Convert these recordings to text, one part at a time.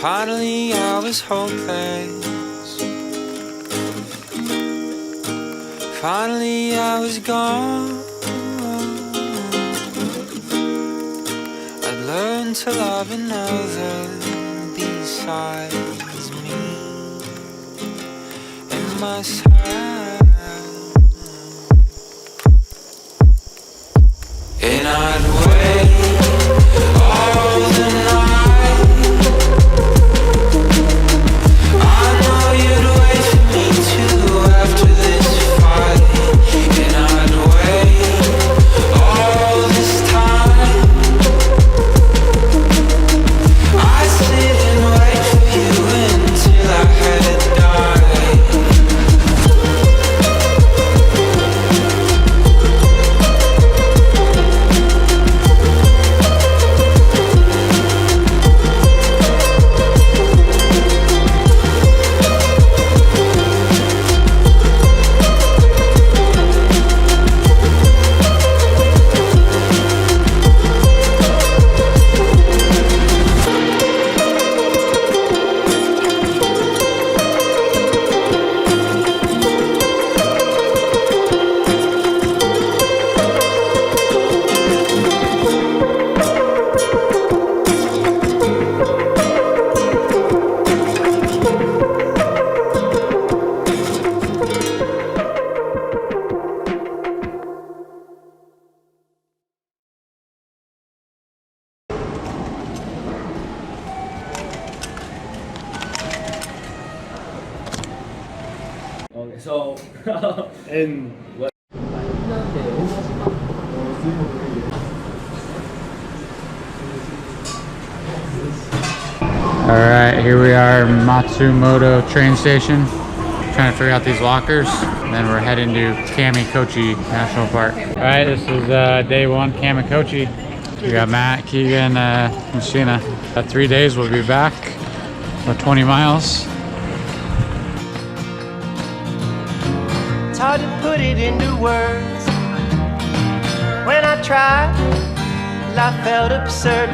Finally I was hopeless. Finally I was gone. I'd learned to love another besides me and myself. And I'd wait all the night. I know you'd wait for me too after this fight. And I'd wait all this time. I'd sit and wait for you until I had died. So, and what? Alright, here we are, Matsumoto train station. Trying to figure out these lockers. And then we're heading to Kamikochi National Park. Alright, this is day one, Kamikochi. We got Matt, Keegan, and Sheena. 3 days, we'll be back. About 20 miles. It's hard to put it into words. When I tried, life felt absurd.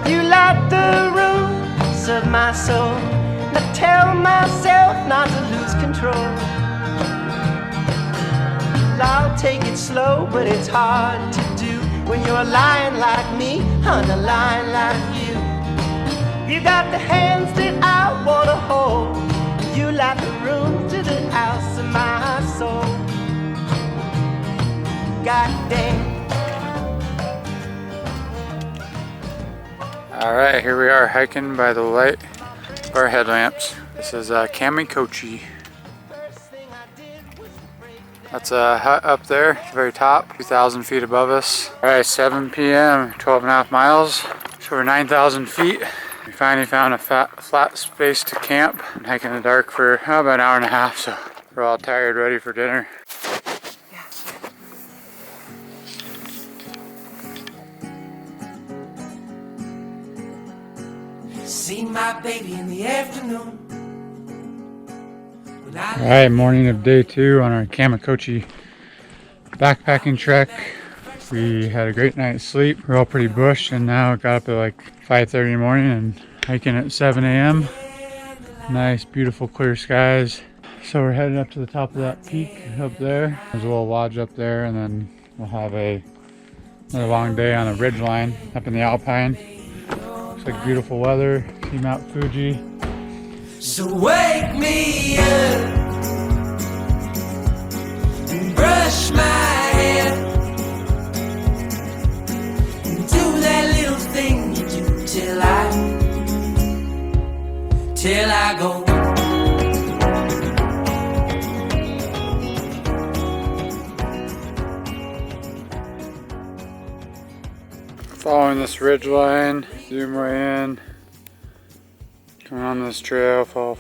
But you light the roots of my soul. And I tell myself not to lose control. I'll take it slow, but it's hard to do when you're lying like me on a line like you. You got the hands that I wanna hold. You light the room to the house of my soul. God damn. Alright, here we are hiking by the light of our headlamps. This is Kamikochi. That's a hut up there at the very top, 2,000 feet above us. Alright, 7 p.m., 12.5 miles. So we're 9,000 feet. We finally found a flat space to camp. I'm hiking in the dark for about an hour and a half, so we're all tired, ready for dinner. See my baby in the afternoon. Alright, morning of day 2 on our Kamikochi backpacking trek. We had a great night's sleep. We're all pretty bushed, and now got up at like 5:30 in the morning and hiking at 7 a.m. Nice, beautiful, clear skies. So we're heading up to the top of that peak up there. There's a little lodge up there, and then we'll have another long day on a ridge line up in the Alpine. Looks like beautiful weather. See Mt Fuji. So wake me up and brush my hair and do that little thing you do till I go. Following this ridge line, zoom way in. Coming on this trail, fall.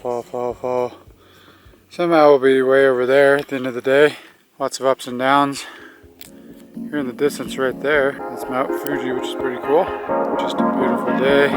Somehow we'll be way over there at the end of the day. Lots of ups and downs. Here in the distance right there, that's Mt Fuji, which is pretty cool. Just a beautiful day.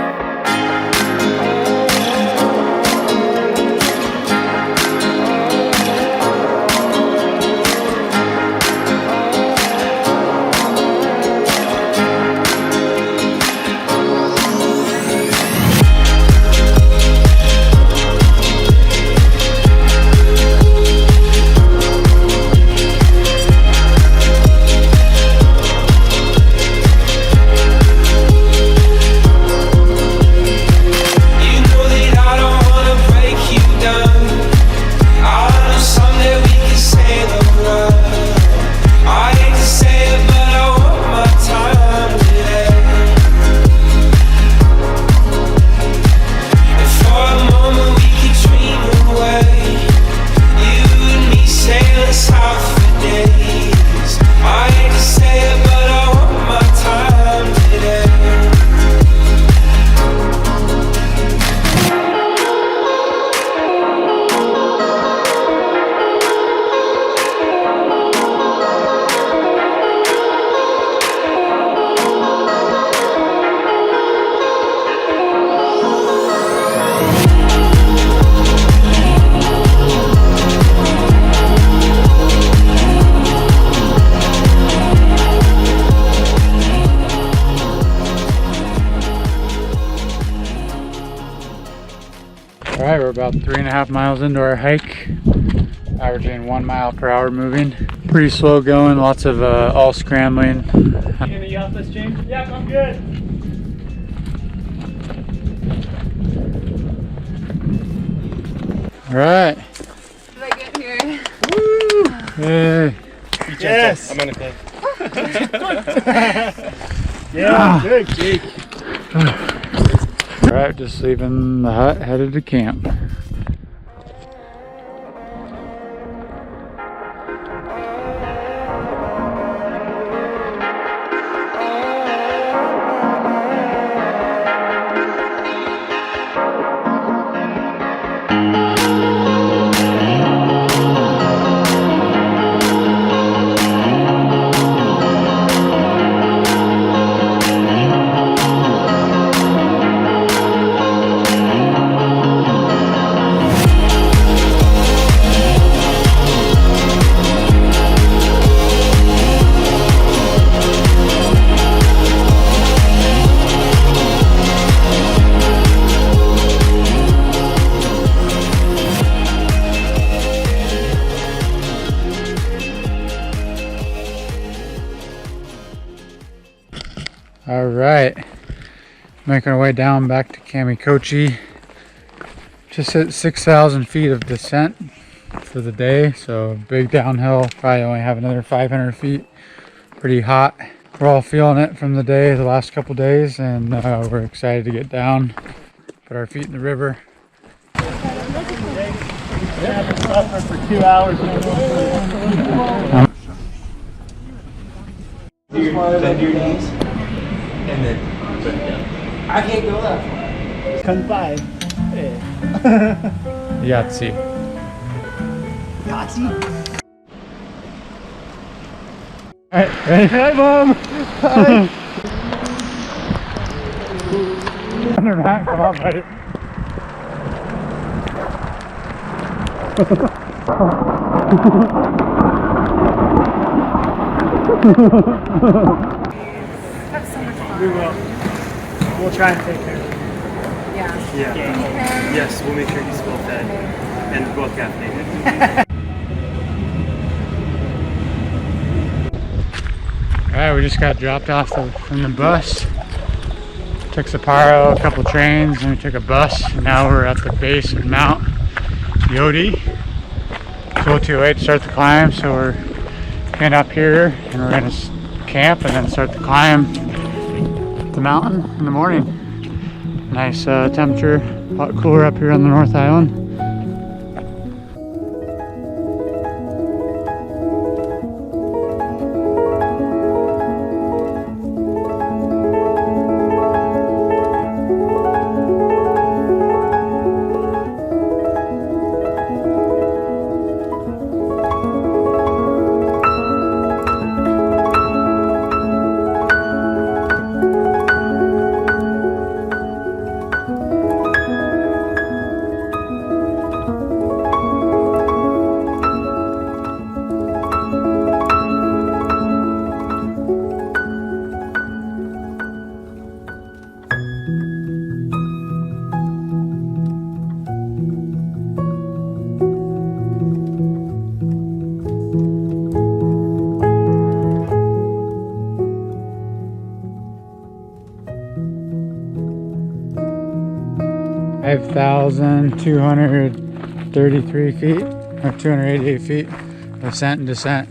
we're about 3.5 miles into our hike, averaging 1 mile per hour moving. Pretty slow going, lots of all scrambling. You off this, James? Yep, I'm good. All right. Did I get here? Woo! Hey. Yes. I'm gonna cliff. Yeah, good, Jake. All right, just leaving the hut, headed to camp. All right, making our way down back to Kamikochi. Just hit 6,000 feet of descent for the day, so big downhill. Probably only have another 500 feet. Pretty hot. We're all feeling it from the day, the last couple days, and we're excited to get down, put our feet in the river. Suffer for 2 hours. Bend your knees. And then I can't go that far. Confide. Hey. Yahtzee. Yahtzee? All right, ready? Hi, Mom. Hi. Under that, come on, buddy. We will. We'll try and take care of him. Yeah. Yeah. Okay. Yes, we'll make sure he's well fed and well caffeinated. All right, we just got dropped off from the bus. Took Sapporo, a couple trains, and we took a bus. And now we're at the base of Mt Yotei. It's a little too late to start the climb, so we're getting up here and we're gonna camp and then start the climb the mountain in the morning. Nice temperature, a lot cooler up here on the North Island. Five 5,233 feet, or 288 feet, ascent and descent.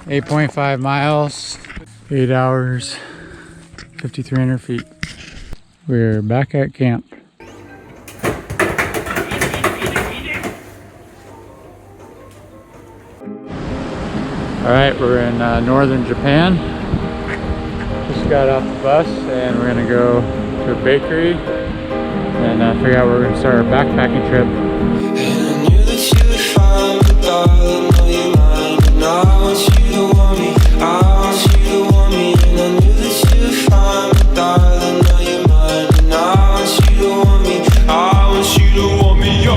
8.5 miles, 8 hours, 5,300 feet. We're back at camp. All right, we're in northern Japan. Just got off the bus and we're gonna go to a bakery and figure out where we're gonna start our backpacking trip. And I knew that you would find me, darling, know you're mine. And I want you to want me, I want you to want me. And I knew that you would find me, darling, know you're mine. And I want you to want me, I want you to want me, yo.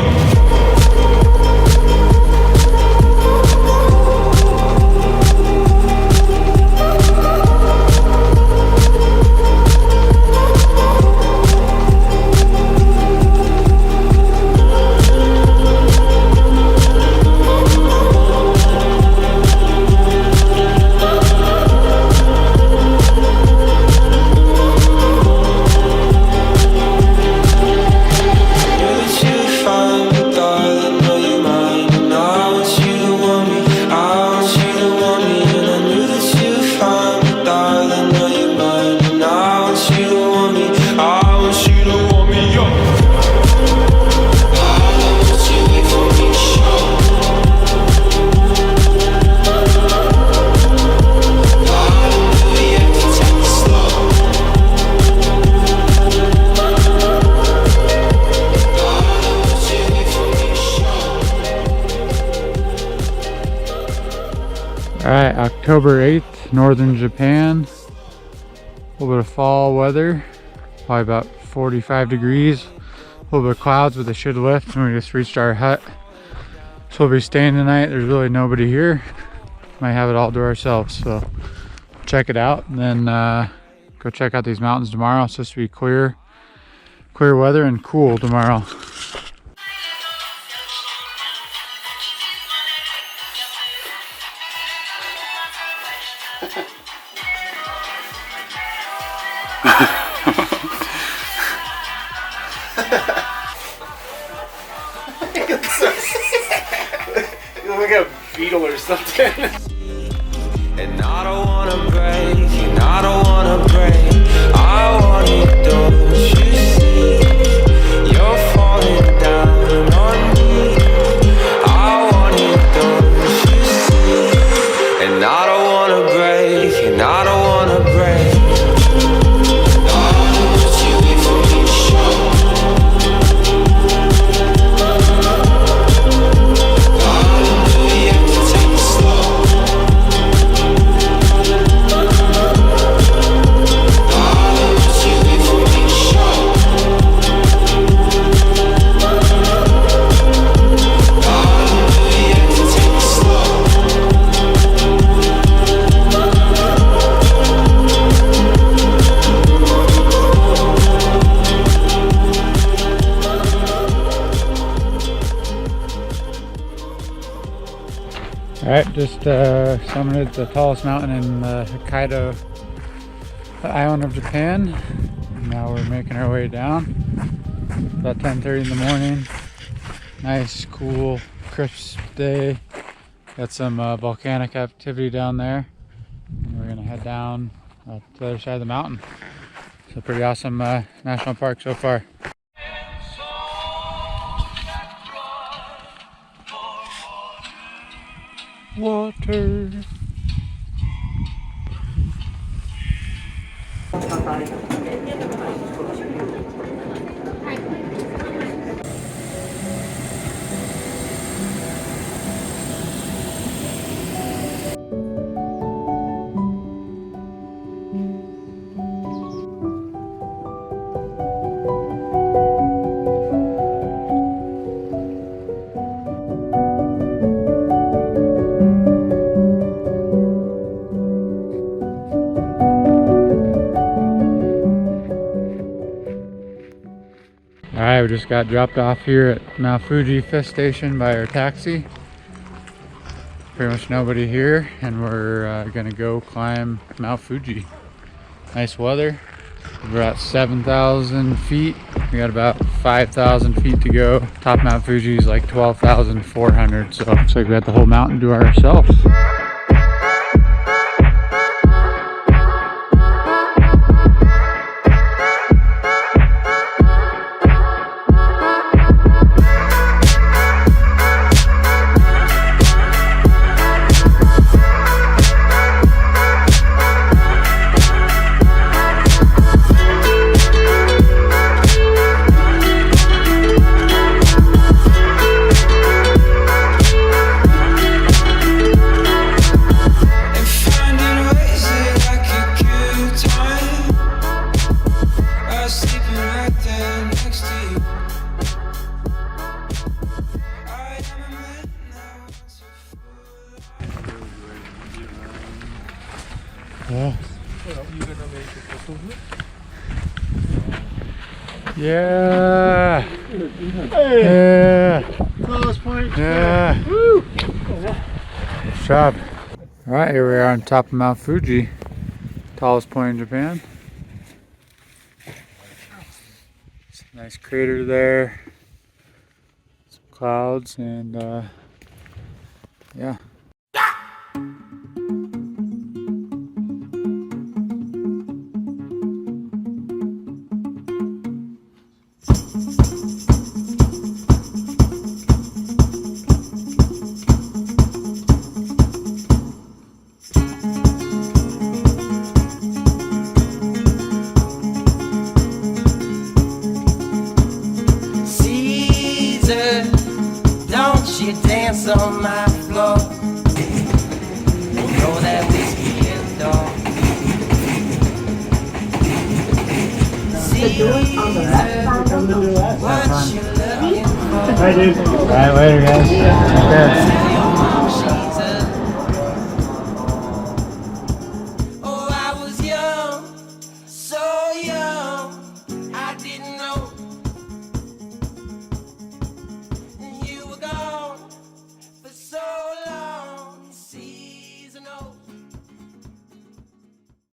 Alright, October 8th, northern Japan. A little bit of fall weather, probably about 45 degrees. A little bit of clouds, but they should lift, and we just reached our hut. So we'll be staying tonight. There's really nobody here. Might have it all to ourselves, so check it out, and then go check out these mountains tomorrow. It's supposed to be clear weather and cool tomorrow. You look like a beetle or something. And I don't wanna break, and I don't wanna break. I want it, don't you see? You're falling down on me. I want it, don't you see? And I don't wanna break, and I don't wanna break. Alright, just summited the tallest mountain in Hokkaido island of Japan. Now we're making our way down. About 10:30 in the morning. Nice, cool, crisp day. Got some volcanic activity down there. And we're gonna head down to the other side of the mountain. It's a pretty awesome national park so far. Water. Alright, we just got dropped off here at Mt Fuji Fifth Station by our taxi. Pretty much nobody here, and we're gonna go climb Mt Fuji. Nice weather. We're at 7,000 feet. We got about 5,000 feet to go. Top of Mt Fuji is like 12,400, so looks like we got the whole mountain to ourselves. Yeah. Yeah. Tallest point. Yeah. Woo. Good job. All right, here we are on top of Mount Fuji, tallest point in Japan. Nice crater there. Some clouds and yeah. Don't you dance on my floor? Alright, later guys. Take care.